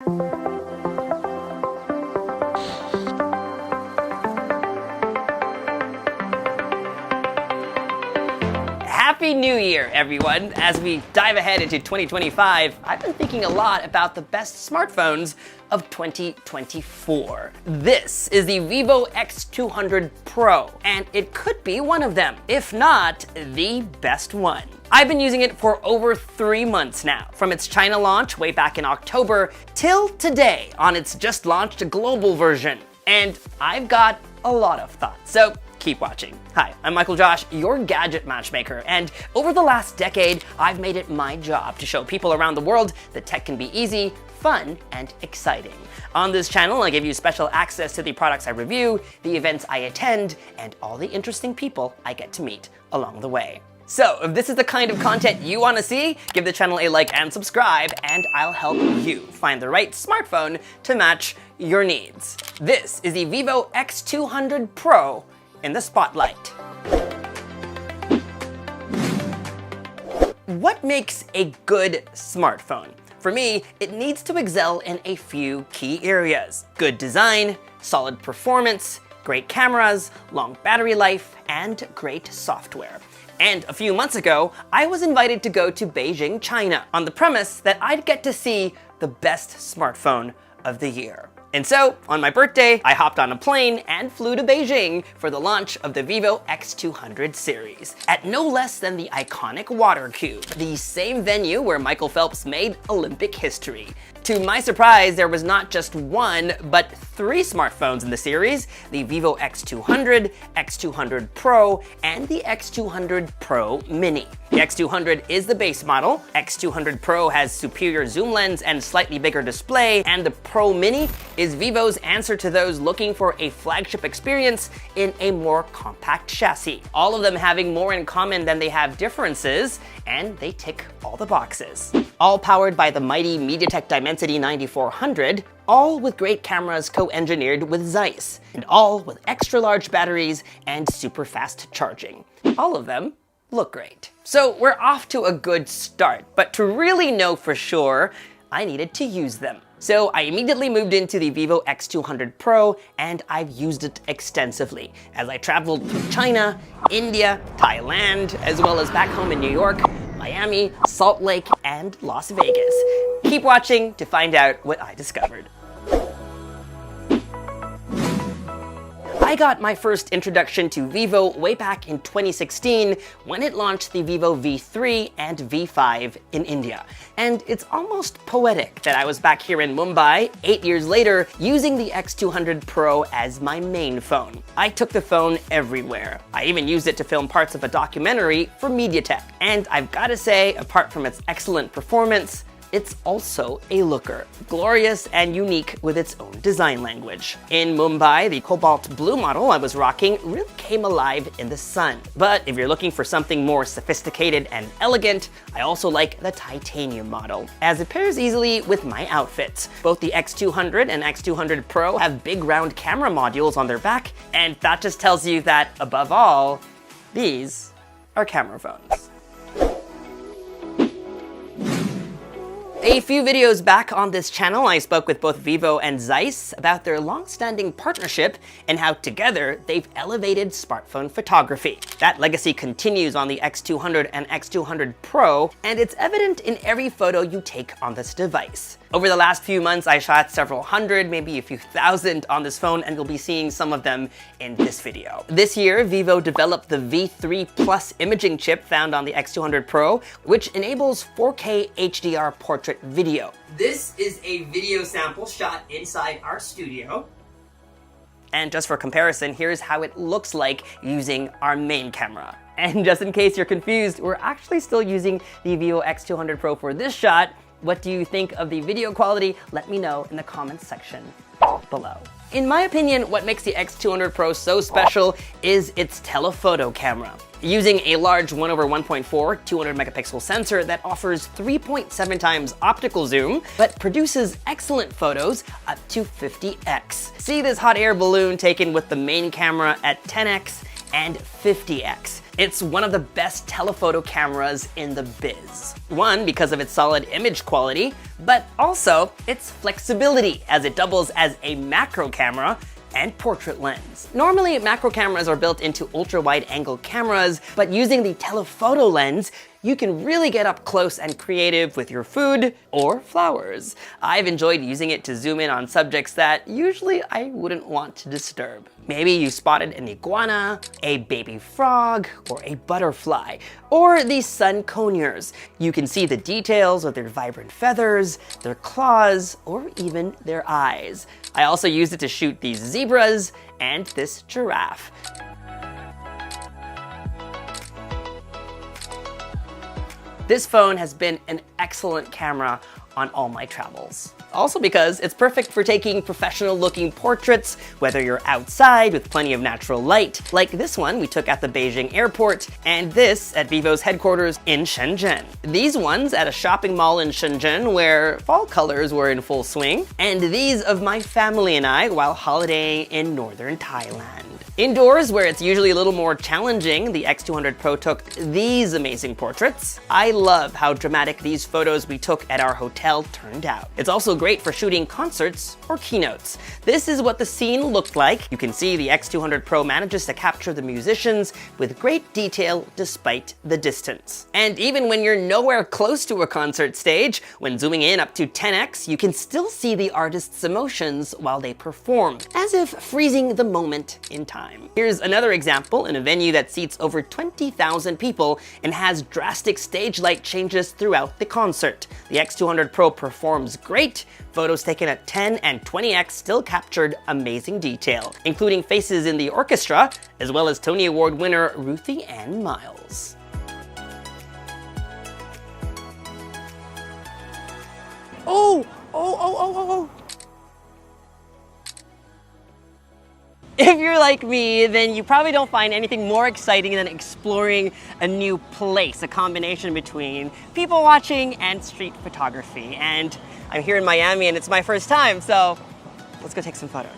Happy New Year, everyone! As we dive ahead into 2025, I've been thinking a lot about the best smartphones of 2024. This is the Vivo X200 Pro, and it could be one of them, if not the best one. I've been using it for over 3 months now, from its China launch way back in October till today on its just launched global version. And I've got a lot of thoughts, so keep watching. Hi, I'm Michael Josh, your gadget matchmaker, and over the last decade, I've made it my job to show people around the world that tech can be easy, fun, and exciting. On this channel, I give you special access to the products I review, the events I attend, and all the interesting people I get to meet along the way. So, if this is the kind of content you want to see, give the channel a like and subscribe, and I'll help you find the right smartphone to match your needs. This is the Vivo X200 Pro in the spotlight. What makes a good smartphone? For me, it needs to excel in a few key areas: good design, solid performance, great cameras, long battery life, and great software. And a few months ago, I was invited to go to Beijing, China, on the premise that I'd get to see the best smartphone of the year. And so, on my birthday, I hopped on a plane and flew to Beijing for the launch of the Vivo X200 series, at no less than the iconic Water Cube, the same venue where Michael Phelps made Olympic history. To my surprise, there was not just one, but 3 smartphones in the series: the Vivo X200, X200 Pro, and the X200 Pro Mini. The X200 is the base model, X200 Pro has superior zoom lens and slightly bigger display, and the Pro Mini is Vivo's answer to those looking for a flagship experience in a more compact chassis. All of them having more in common than they have differences, and they tick all the boxes. All powered by the mighty MediaTek Dimensity 9400, all with great cameras co-engineered with Zeiss, and all with extra large batteries and super fast charging. All of them look great. So we're off to a good start, but to really know for sure, I needed to use them. So I immediately moved into the Vivo X200 Pro, and I've used it extensively as I traveled through China, India, Thailand, as well as back home in New York, Miami, Salt Lake, and Las Vegas. Keep watching to find out what I discovered. I got my first introduction to Vivo way back in 2016 when it launched the Vivo V3 and V5 in India. And it's almost poetic that I was back here in Mumbai 8 years later using the X200 Pro as my main phone. I took the phone everywhere. I even used it to film parts of a documentary for MediaTek. And I've got to say, apart from its excellent performance, it's also a looker, glorious and unique with its own design language. In Mumbai, the cobalt blue model I was rocking really came alive in the sun. But if you're looking for something more sophisticated and elegant, I also like the titanium model, as it pairs easily with my outfits. Both the X200 and X200 Pro have big round camera modules on their back, and that just tells you that, above all, these are camera phones. A few videos back on this channel, I spoke with both Vivo and Zeiss about their long-standing partnership and how together they've elevated smartphone photography. That legacy continues on the X200 and X200 Pro, and it's evident in every photo you take on this device. Over the last few months, I shot several hundred, maybe a few thousand on this phone, and you'll be seeing some of them in this video. This year, Vivo developed the V3 Plus imaging chip found on the X200 Pro, which enables 4K HDR portrait video. This is a video sample shot inside our studio. And just for comparison, here's how it looks like using our main camera. And just in case you're confused, we're actually still using the Vivo X200 Pro for this shot. What do you think of the video quality? Let me know in the comments section below. In my opinion, what makes the X200 Pro so special is its telephoto camera. Using a large 1/1.4 200 megapixel sensor that offers 3.7 times optical zoom, but produces excellent photos up to 50x. See this hot air balloon taken with the main camera at 10x and 50x. It's one of the best telephoto cameras in the biz. One, because of its solid image quality, but also its flexibility, as it doubles as a macro camera and portrait lens. Normally, macro cameras are built into ultra-wide angle cameras, but using the telephoto lens, you can really get up close and creative with your food or flowers. I've enjoyed using it to zoom in on subjects that usually I wouldn't want to disturb. Maybe you spotted an iguana, a baby frog, or a butterfly, or the sun conures. You can see the details of their vibrant feathers, their claws, or even their eyes. I also used it to shoot these zebras and this giraffe. This phone has been an excellent camera on all my travels. Also because it's perfect for taking professional-looking portraits, whether you're outside with plenty of natural light, like this one we took at the Beijing airport, and this at Vivo's headquarters in Shenzhen. These ones at a shopping mall in Shenzhen where fall colors were in full swing, and these of my family and I while holidaying in northern Thailand. Indoors, where it's usually a little more challenging, the X200 Pro took these amazing portraits. I love how dramatic these photos we took at our hotel turned out. It's also great for shooting concerts or keynotes. This is what the scene looked like. You can see the X200 Pro manages to capture the musicians with great detail despite the distance. And even when you're nowhere close to a concert stage, when zooming in up to 10x, you can still see the artist's emotions while they perform, as if freezing the moment in time. Here's another example in a venue that seats over 20,000 people and has drastic stage light changes throughout the concert. The X200 Pro performs great. Photos taken at 10 and 20x still captured amazing detail, including faces in the orchestra, as well as Tony Award winner Ruthie Ann Miles. Oh! If you're like me, then you probably don't find anything more exciting than exploring a new place, a combination between people watching and street photography. And I'm here in Miami and it's my first time, so let's go take some photos.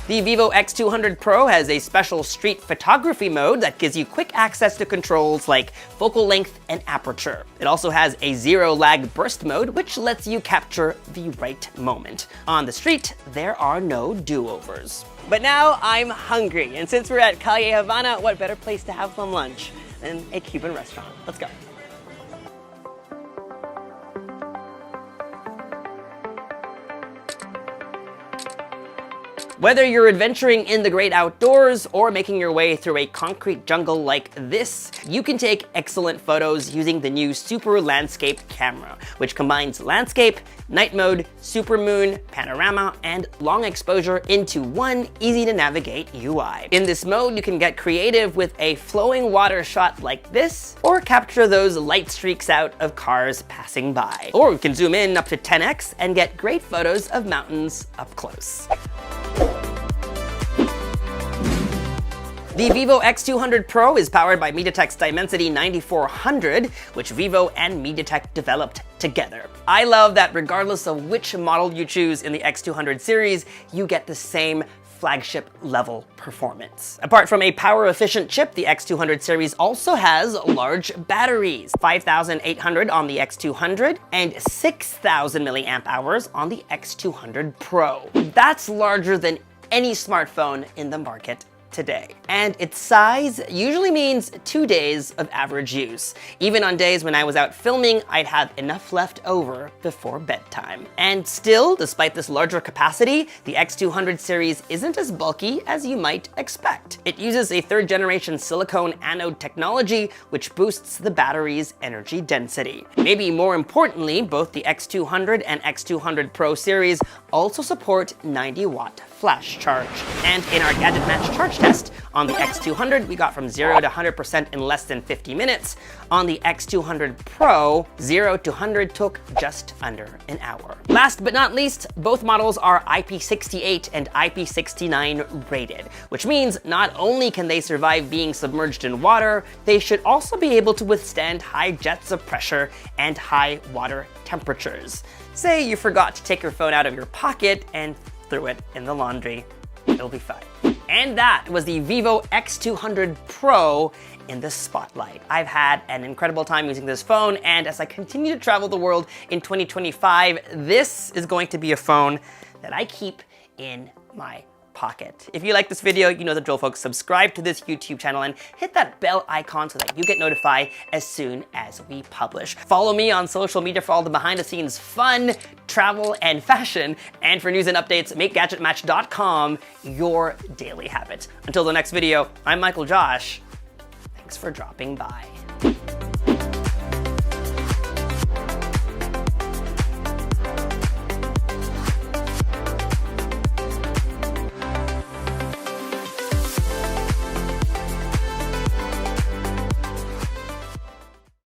The Vivo X200 Pro has a special street photography mode that gives you quick access to controls like focal length and aperture. It also has a zero lag burst mode, which lets you capture the right moment. On the street, there are no do-overs. But now I'm hungry, and since we're at Calle Havana, what better place to have some lunch than a Cuban restaurant? Let's go. Whether you're adventuring in the great outdoors or making your way through a concrete jungle like this, you can take excellent photos using the new Super Landscape camera, which combines landscape, night mode, supermoon, panorama, and long exposure into one easy-to-navigate UI. In this mode, you can get creative with a flowing water shot like this, or capture those light streaks out of cars passing by. Or you can zoom in up to 10x and get great photos of mountains up close. The Vivo X200 Pro is powered by MediaTek's Dimensity 9400, which Vivo and MediaTek developed together. I love that regardless of which model you choose in the X200 series, you get the same flagship level performance. Apart from a power efficient chip, the X200 series also has large batteries, 5,800 on the X200 and 6,000 milliamp hours on the X200 Pro. That's larger than any smartphone in the market today. And its size usually means 2 days of average use. Even on days when I was out filming, I'd have enough left over before bedtime. And still, despite this larger capacity, the X200 series isn't as bulky as you might expect. It uses a third generation silicone anode technology, which boosts the battery's energy density. Maybe more importantly, both the X200 and X200 Pro series also support 90-watt flash charge. And in our Gadget Match charge crash test. On the X200, we got from 0 to 100% in less than 50 minutes. On the X200 Pro, 0 to 100 took just under an hour. Last but not least, both models are IP68 and IP69 rated, which means not only can they survive being submerged in water, they should also be able to withstand high jets of pressure and high water temperatures. Say you forgot to take your phone out of your pocket and threw it in the laundry. It'll be fine. And that was the Vivo X200 Pro in the spotlight. I've had an incredible time using this phone, and as I continue to travel the world in 2025, this is going to be a phone that I keep in my pocket. If you like this video, you know the drill, folks. Subscribe to this YouTube channel and hit that bell icon so that you get notified as soon as we publish. Follow me on social media for all the behind the scenes fun, travel, and fashion. And for news and updates, make gadgetmatch.com your daily habit. Until the next video, I'm Michael Josh. Thanks for dropping by.